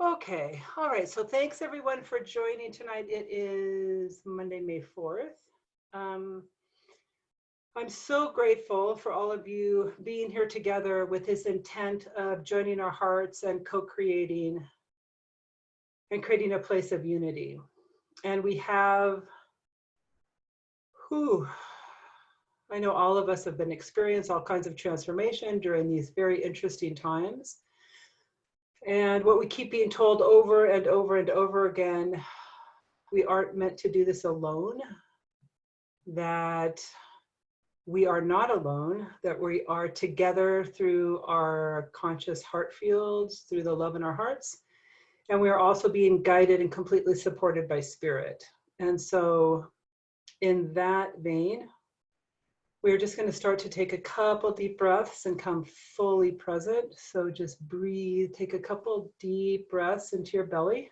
Okay, all right. So thanks everyone for joining tonight. It is Monday, May 4th. Um, I'm so grateful for all of you being here together with this intent of joining our hearts and co-creating and creating a place of unity. And we have, whew, I know all of us have been experiencing all kinds of transformation during these very interesting times. And what we keep being told over and over and over again, we aren't meant to do this alone, that we are not alone, that we are together through our conscious heart fields, through the love in our hearts. And we are also being guided and completely supported by spirit. And so in that vein, we're just going to start to take a couple deep breaths and come fully present. So just breathe, take a couple deep breaths into your belly.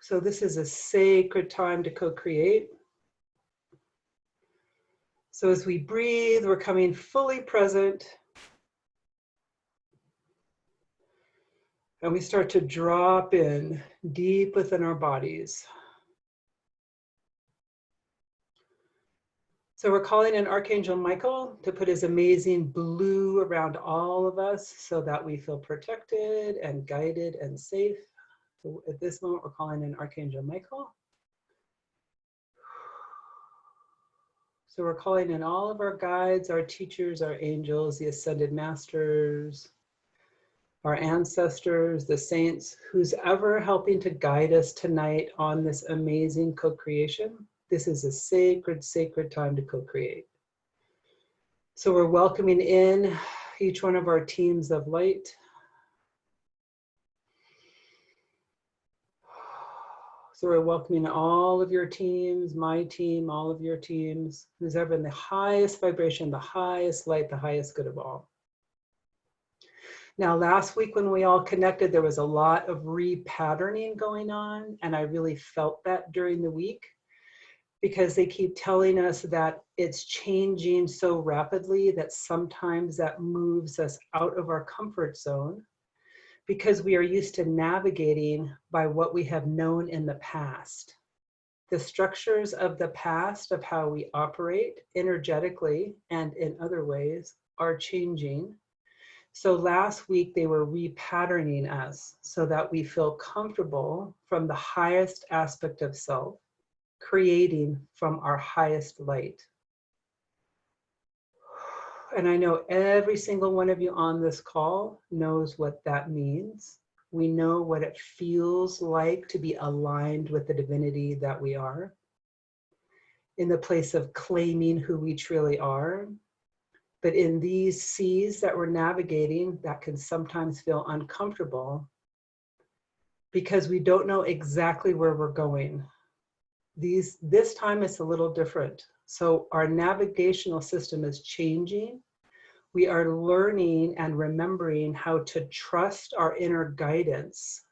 So this is a sacred time to co-create. So as we breathe, we're coming fully present. And we start to drop in deep within our bodies. So we're calling in Archangel Michael to put his amazing blue around all of us so that we feel protected and guided and safe. So at this moment, we're calling in Archangel Michael. So we're calling in all of our guides, our teachers, our angels, the ascended masters, our ancestors, the saints, who's ever helping to guide us tonight on this amazing co-creation. This is a sacred, sacred time to co-create. So we're welcoming in each one of our teams of light. So we're welcoming all of your teams, my team, all of your teams, who's ever in the highest vibration, the highest light, the highest good of all. Now, last week when we all connected, there was a lot of repatterning going on, and I really felt that during the week because they keep telling us that it's changing so rapidly that sometimes that moves us out of our comfort zone because we are used to navigating by what we have known in the past. The structures of the past of how we operate energetically and in other ways are changing. So last week they were repatterning us so that we feel comfortable from the highest aspect of self, creating from our highest light. And I know every single one of you on this call knows what that means. We know what it feels like to be aligned with the divinity that we are, in the place of claiming who we truly are. But in these seas that we're navigating, that can sometimes feel uncomfortable because we don't know exactly where we're going. This time it's a little different. So our navigational system is changing. We are learning and remembering how to trust our inner guidance.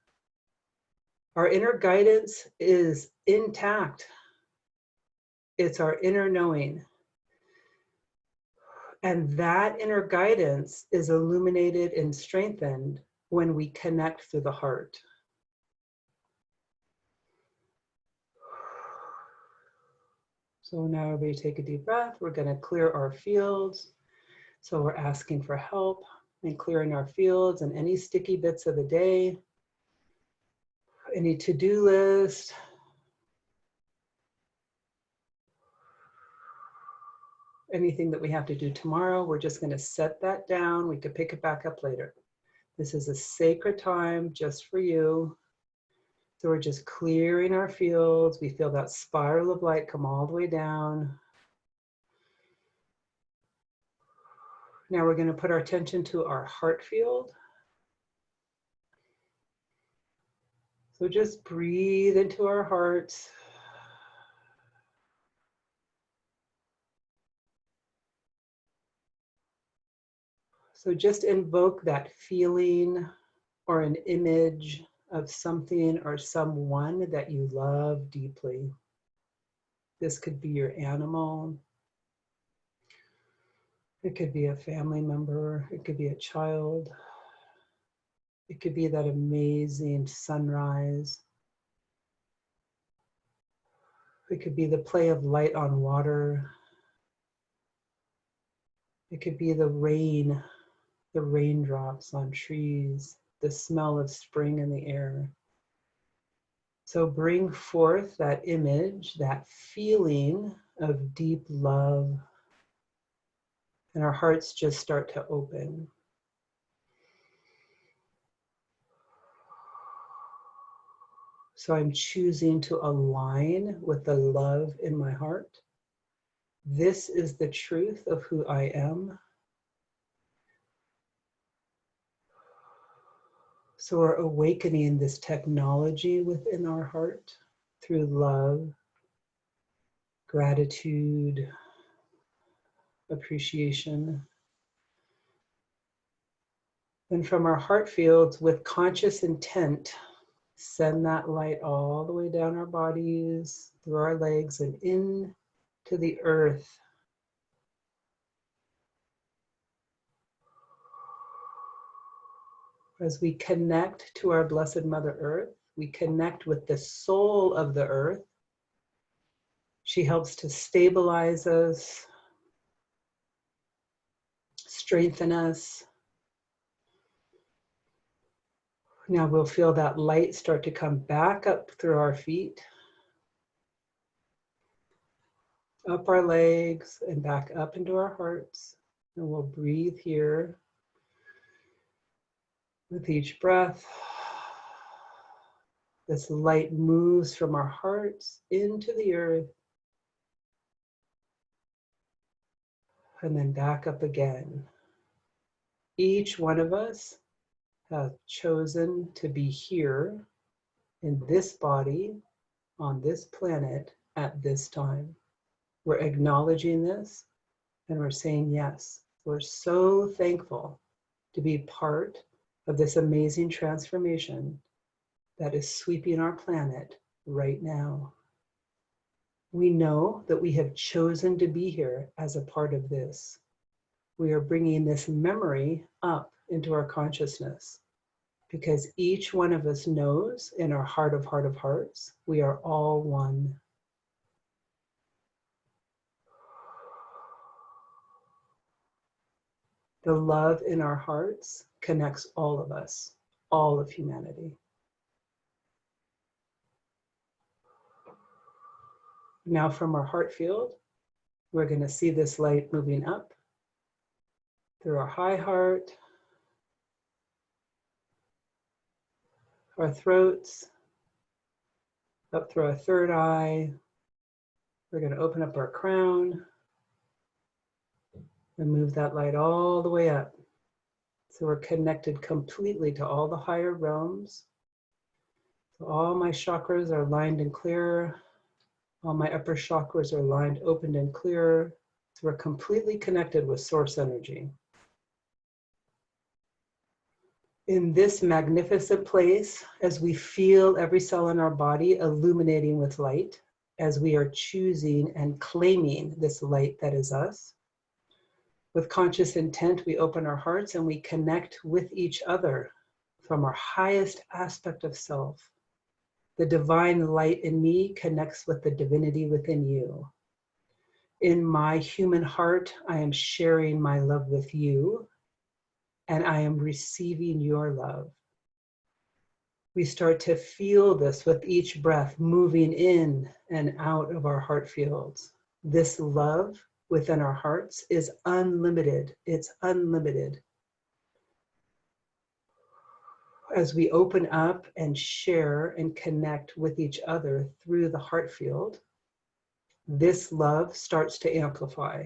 Our inner guidance is intact. It's our inner knowing. And that inner guidance is illuminated and strengthened when we connect through the heart. So now everybody take a deep breath. We're going to clear our fields. So we're asking for help in clearing our fields and any sticky bits of the day, any to-do list, anything that we have to do tomorrow. We're just going to set that down. We could pick it back up later. This is a sacred time just for you. So we're just clearing our fields. We feel that spiral of light come all the way down. Now we're going to put our attention to our heart field. So just breathe into our hearts. So just invoke that feeling or an image of something or someone that you love deeply. This could be your animal. It could be a family member. It could be a child. It could be that amazing sunrise. It could be the play of light on water. It could be the rain, the raindrops on trees, the smell of spring in the air. So bring forth that image, that feeling of deep love, and our hearts just start to open. So I'm choosing to align with the love in my heart. This is the truth of who I am. So we're awakening this technology within our heart through love, gratitude, appreciation. And from our heart fields, with conscious intent, send that light all the way down our bodies, through our legs, and in to the earth. As we connect to our Blessed Mother Earth, we connect with the soul of the earth. She helps to stabilize us, strengthen us. Now we'll feel that light start to come back up through our feet, up our legs, and back up into our hearts. And we'll breathe here with each breath. This light moves from our hearts into the earth and then back up again. Each one of us has chosen to be here in this body on this planet at this time. We're acknowledging this and we're saying yes. We're so thankful to be part of this amazing transformation that is sweeping our planet right now. We know that we have chosen to be here as a part of this. We are bringing this memory up into our consciousness because each one of us knows in our heart of hearts, we are all one. The love in our hearts connects all of us, all of humanity. Now from our heart field, we're going to see this light moving up through our high heart, our throats, up through our third eye. We're going to open up our crown and move that light all the way up. So we're connected completely to all the higher realms. So all my chakras are lined and clear. All my upper chakras are lined, opened, and clear. So we're completely connected with source energy. In this magnificent place, as we feel every cell in our body illuminating with light, as we are choosing and claiming this light that is us, with conscious intent, we open our hearts and we connect with each other from our highest aspect of self. The divine light in me connects with the divinity within you. In my human heart, I am sharing my love with you, and I am receiving your love. We start to feel this with each breath moving in and out of our heart fields. This love within our hearts is unlimited. It's unlimited. As we open up and share and connect with each other through the heart field, this love starts to amplify.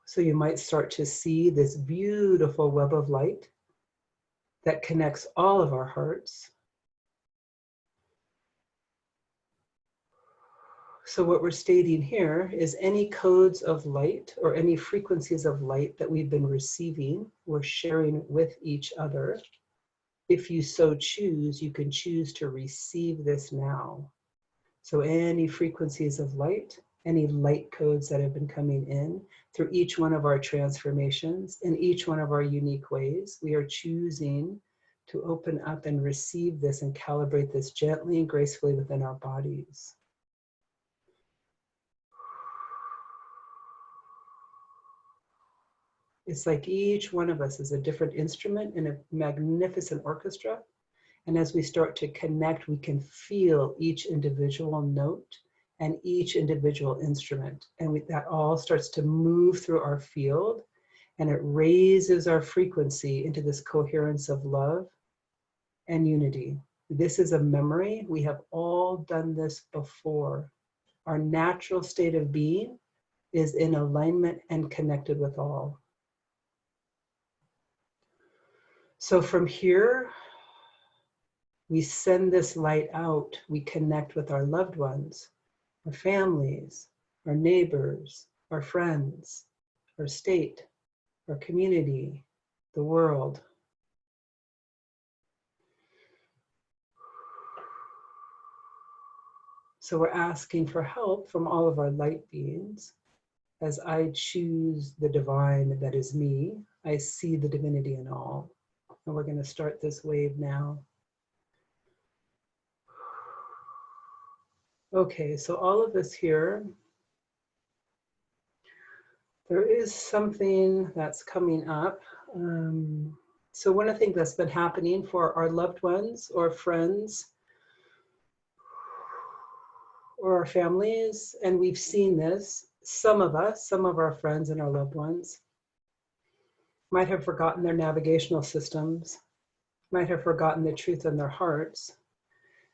So you might start to see this beautiful web of light that connects all of our hearts. So what we're stating here is any codes of light or any frequencies of light that we've been receiving, we're sharing with each other. If you so choose, you can choose to receive this now. So any frequencies of light, any light codes that have been coming in through each one of our transformations in each one of our unique ways. We are choosing to open up and receive this and calibrate this gently and gracefully within our bodies. It's like each one of us is a different instrument in a magnificent orchestra. And as we start to connect, we can feel each individual note and each individual instrument. And that all starts to move through our field, and it raises our frequency into this coherence of love and unity. This is a memory. We have all done this before. Our natural state of being is in alignment and connected with all. So from here, we send this light out. We connect with our loved ones, our families, our neighbors, our friends, our state, our community, the world. So we're asking for help from all of our light beings. As I choose the divine that is me, I see the divinity in all. And we're going to start this wave now. Okay, so all of us here, there is something that's coming up. So one of the things that's been happening for our loved ones or friends or our families, and we've seen this, some of us, some of our friends and our loved ones might have forgotten their navigational systems, might have forgotten the truth in their hearts,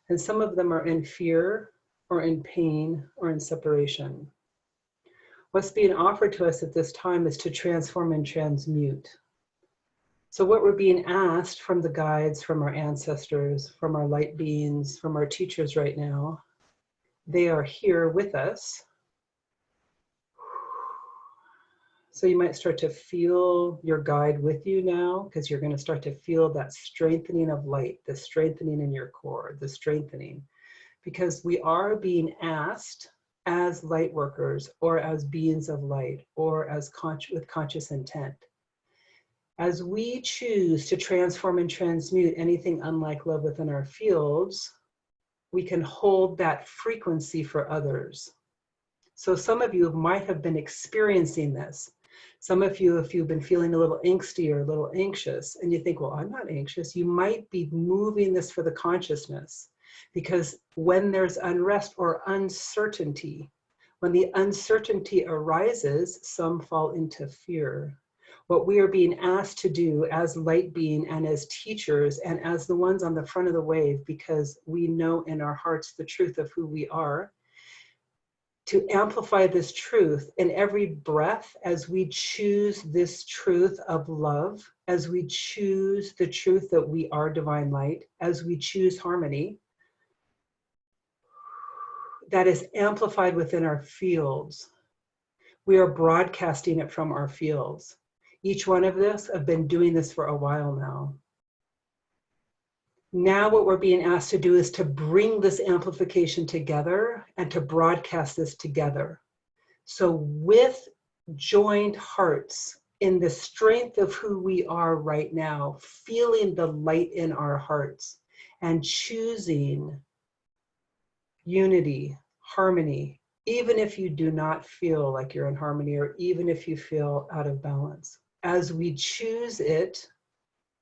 and some of them are in fear or in pain or in separation. What's being offered to us at this time is to transform and transmute. So what we're being asked from the guides, from our ancestors, from our light beings, from our teachers right now, they are here with us. So you might start to feel your guide with you now, because you're going to start to feel that strengthening of light, the strengthening in your core, the strengthening. Because we are being asked as light workers or as beings of light or as with conscious intent. As we choose to transform and transmute anything unlike love within our fields, we can hold that frequency for others. So some of you might have been experiencing this. Some of you, if you've been feeling a little angsty or a little anxious, and you think, well, I'm not anxious, you might be moving this for the consciousness. Because when there's unrest or uncertainty, when the uncertainty arises, some fall into fear. What we are being asked to do as light being and as teachers and as the ones on the front of the wave, because we know in our hearts the truth of who we are, to amplify this truth in every breath as we choose this truth of love, as we choose the truth that we are divine light, as we choose harmony, that is amplified within our fields. We are broadcasting it from our fields. Each one of us have been doing this for a while now. Now what we're being asked to do is to bring this amplification together and to broadcast this together. So with joined hearts, in the strength of who we are right now, feeling the light in our hearts and choosing unity, harmony, even if you do not feel like you're in harmony or even if you feel out of balance. As we choose it,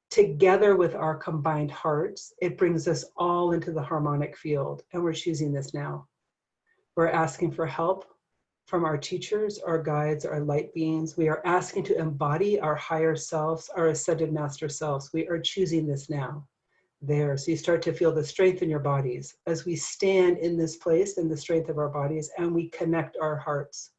together with our combined hearts, it brings us all into the harmonic field, and we're choosing this now. We're asking for help from our teachers, our guides, our light beings. We are asking to embody our higher selves, our ascended master selves. We are choosing this now. There, so you start to feel the strength in your bodies as we stand in this place in the strength of our bodies and we connect our hearts.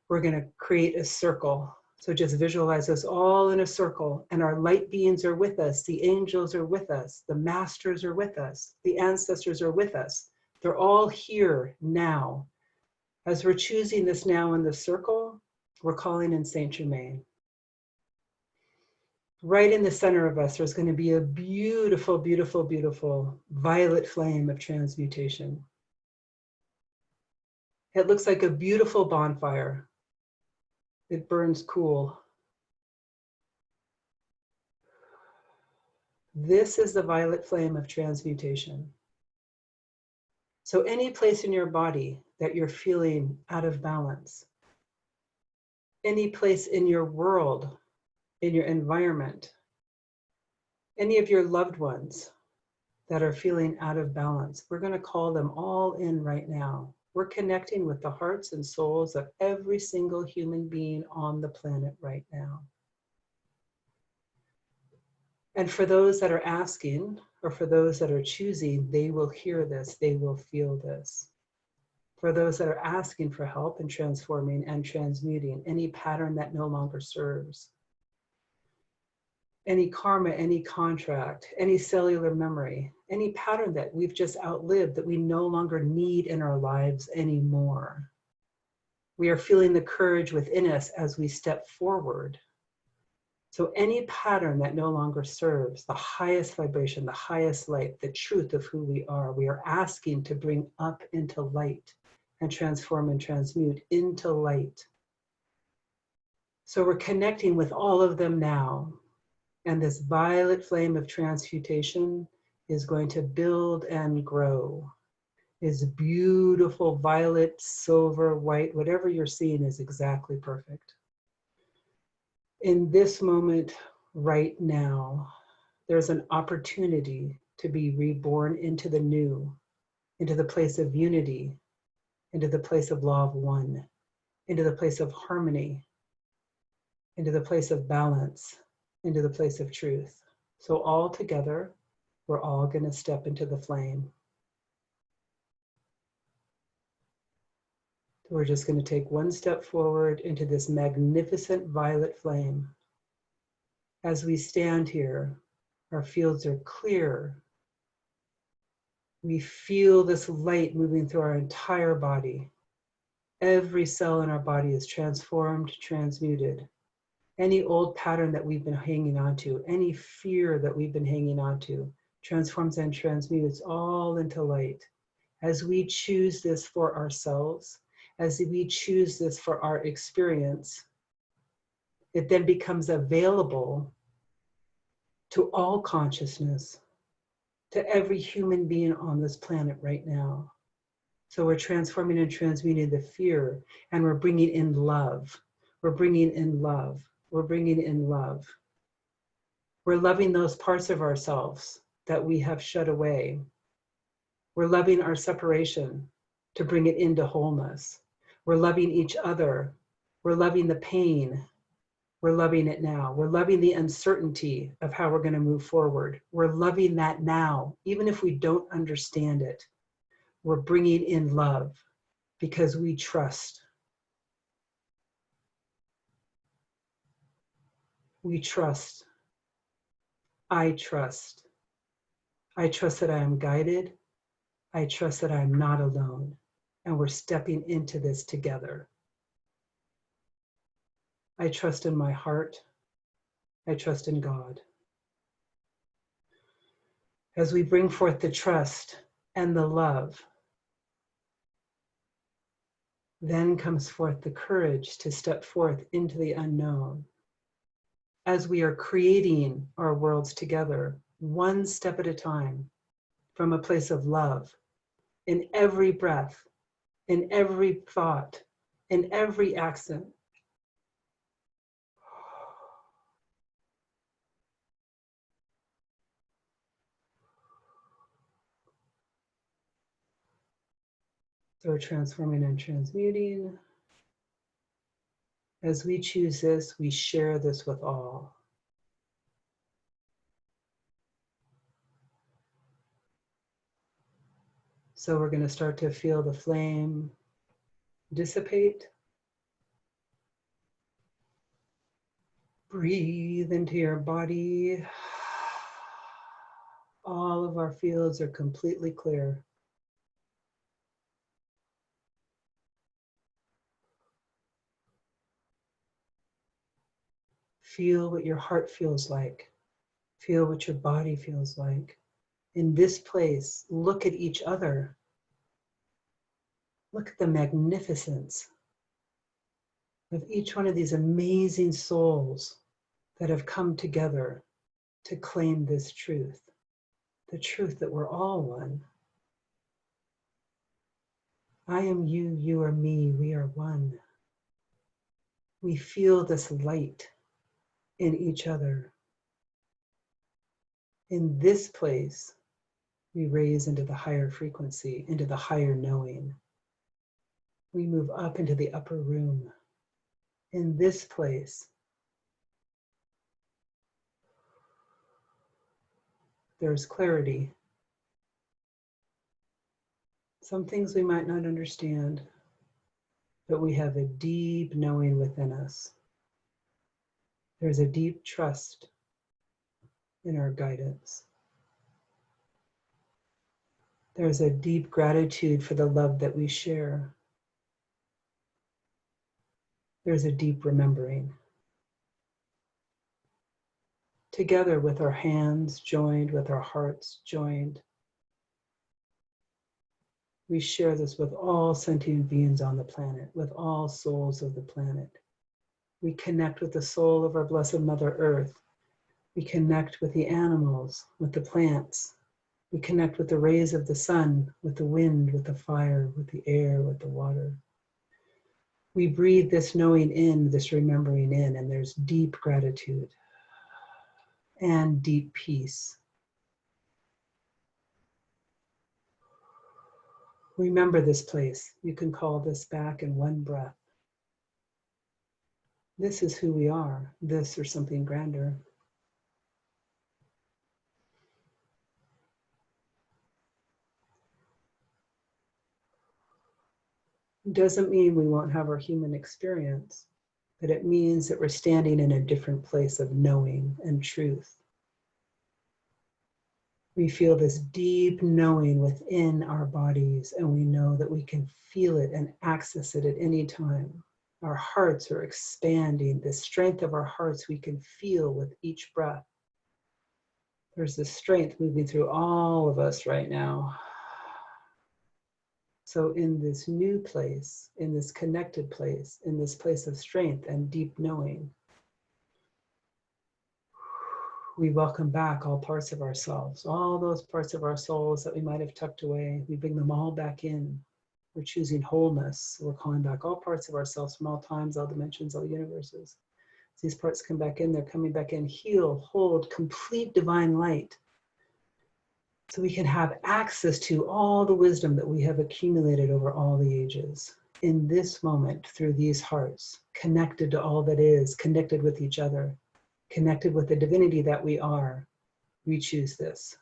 We're going to create a circle. So just visualize us all in a circle, and our light beings are with us, the angels are with us, the masters are with us, the ancestors are with us. They're all here now. As we're choosing this now in the circle, we're calling in Saint Germain. Right in the center of us, there's going to be a beautiful, beautiful, beautiful violet flame of transmutation. It looks like a beautiful bonfire. It burns cool. This is the violet flame of transmutation. So any place in your body that you're feeling out of balance, any place in your world, in your environment, any of your loved ones that are feeling out of balance, we're going to call them all in right now. We're connecting with the hearts and souls of every single human being on the planet right now. And for those that are asking, or for those that are choosing, they will hear this, they will feel this. For those that are asking for help in transforming and transmuting any pattern that no longer serves, any karma, any contract, any cellular memory, any pattern that we've just outlived that we no longer need in our lives anymore. We are feeling the courage within us as we step forward. So any pattern that no longer serves the highest vibration, the highest light, the truth of who we are asking to bring up into light and transform and transmute into light. So we're connecting with all of them now. And this violet flame of transmutation is going to build and grow. Is beautiful violet, silver, white, whatever you're seeing is exactly perfect. In this moment, right now, there's an opportunity to be reborn into the new, into the place of unity, into the place of law of one, into the place of harmony, into the place of balance, into the place of truth. So all together, we're all going to step into the flame. We're just going to take one step forward into this magnificent violet flame. As we stand here, our fields are clear. We feel this light moving through our entire body. Every cell in our body is transformed, transmuted. Any old pattern that we've been hanging on to, any fear that we've been hanging on to, transforms and transmutes all into light. As we choose this for ourselves, as we choose this for our experience, it then becomes available to all consciousness, to every human being on this planet right now. So we're transforming and transmuting the fear, and we're bringing in love. We're bringing in love. We're bringing in love. We're loving those parts of ourselves that we have shut away. We're loving our separation to bring it into wholeness. We're loving each other. We're loving the pain. We're loving it now. We're loving the uncertainty of how we're going to move forward. We're loving that now, even if we don't understand it. We're bringing in love because we trust. We trust. I trust. I trust that I am guided. I trust that I'm not alone. And we're stepping into this together. I trust in my heart. I trust in God. As we bring forth the trust and the love, then comes forth the courage to step forth into the unknown. As we are creating our worlds together, one step at a time, from a place of love, in every breath, in every thought, in every accent. So we're transforming and transmuting. As we choose this, we share this with all. So we're going to start to feel the flame dissipate. Breathe into your body. All of our fields are completely clear. Feel what your heart feels like. Feel what your body feels like. In this place, look at each other. Look at the magnificence of each one of these amazing souls that have come together to claim this truth, the truth that we're all one. I am you, you are me, we are one. We feel this light in each other. In this place, we raise into the higher frequency, into the higher knowing. We move up into the upper room. In this place, there's clarity. Some things we might not understand, but we have a deep knowing within us. There's a deep trust in our guidance. There's a deep gratitude for the love that we share. There's a deep remembering. Together with our hands joined, with our hearts joined, we share this with all sentient beings on the planet, with all souls of the planet. We connect with the soul of our Blessed Mother Earth. We connect with the animals, with the plants. We connect with the rays of the sun, with the wind, with the fire, with the air, with the water. We breathe this knowing in, this remembering in, and there's deep gratitude and deep peace. Remember this place. You can call this back in one breath. This is who we are, this or something grander. Doesn't mean we won't have our human experience, but it means that we're standing in a different place of knowing and truth. We feel this deep knowing within our bodies, and we know that we can feel it and access it at any time. Our hearts are expanding. The strength of our hearts we can feel with each breath. There's this strength moving through all of us right now. So in this new place, in this connected place, in this place of strength and deep knowing, we welcome back all parts of ourselves, all those parts of our souls that we might have tucked away. We bring them all back in. We're choosing wholeness. We're calling back all parts of ourselves from all times, all dimensions, all universes. As these parts come back in, they're coming back in. Heal, hold, complete divine light. So we can have access to all the wisdom that we have accumulated over all the ages. In this moment, through these hearts, connected to all that is, connected with each other, connected with the divinity that we are, we choose this.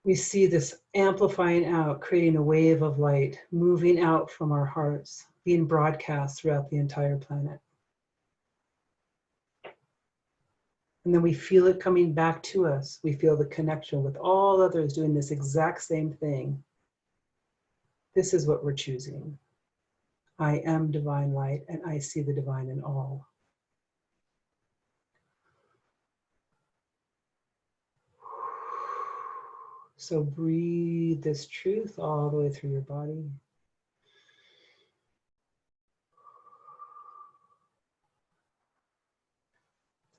We see this amplifying out, creating a wave of light, moving out from our hearts, being broadcast throughout the entire planet. And then we feel it coming back to us. We feel the connection with all others doing this exact same thing. This is what we're choosing. I am divine light, and I see the divine in all. So breathe this truth all the way through your body.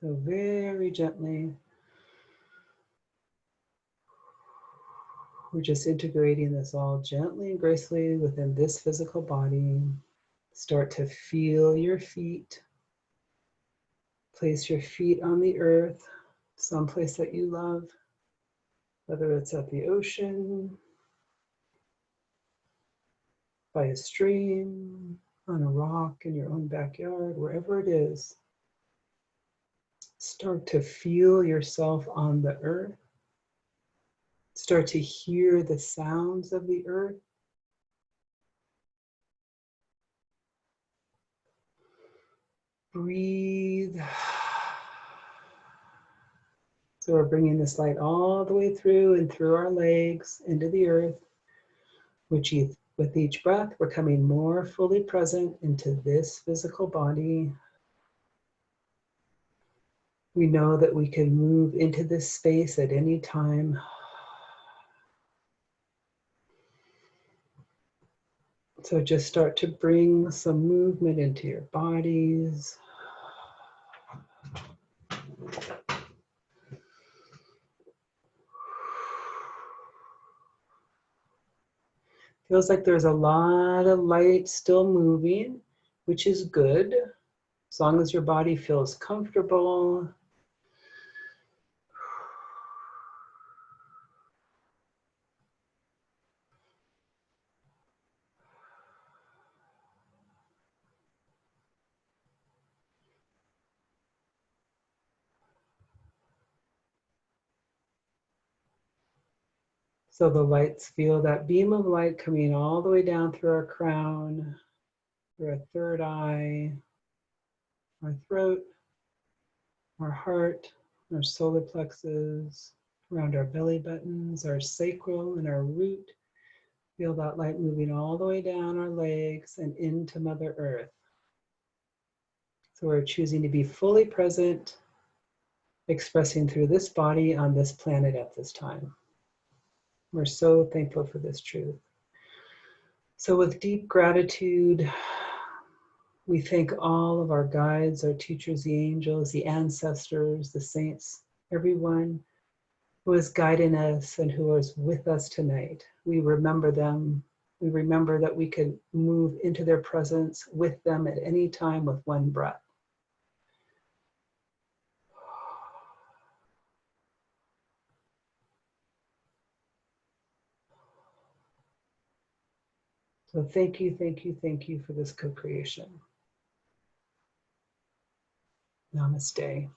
So very gently, we're just integrating this all gently and gracefully within this physical body. Start to feel your feet. Place your feet on the earth, someplace that you love, whether it's at the ocean, by a stream, on a rock in your own backyard, wherever it is. Start to feel yourself on the earth. Start to hear the sounds of the earth. Breathe. So we're bringing this light all the way through and through our legs into the earth, which with each breath, we're coming more fully present into this physical body. We know that we can move into this space at any time. So just start to bring some movement into your bodies. Feels like there's a lot of light still moving, which is good, as long as your body feels comfortable. So the lights, feel that beam of light coming all the way down through our crown, through our third eye, our throat, our heart, our solar plexus, around our belly buttons, our sacral and our root. Feel that light moving all the way down our legs and into Mother Earth. So we're choosing to be fully present, expressing through this body on this planet at this time. We're so thankful for this truth. So with deep gratitude, we thank all of our guides, our teachers, the angels, the ancestors, the saints, everyone who is guiding us and who is with us tonight. We remember them. We remember that we can move into their presence with them at any time with one breath. So thank you, thank you, thank you for this co-creation. Namaste.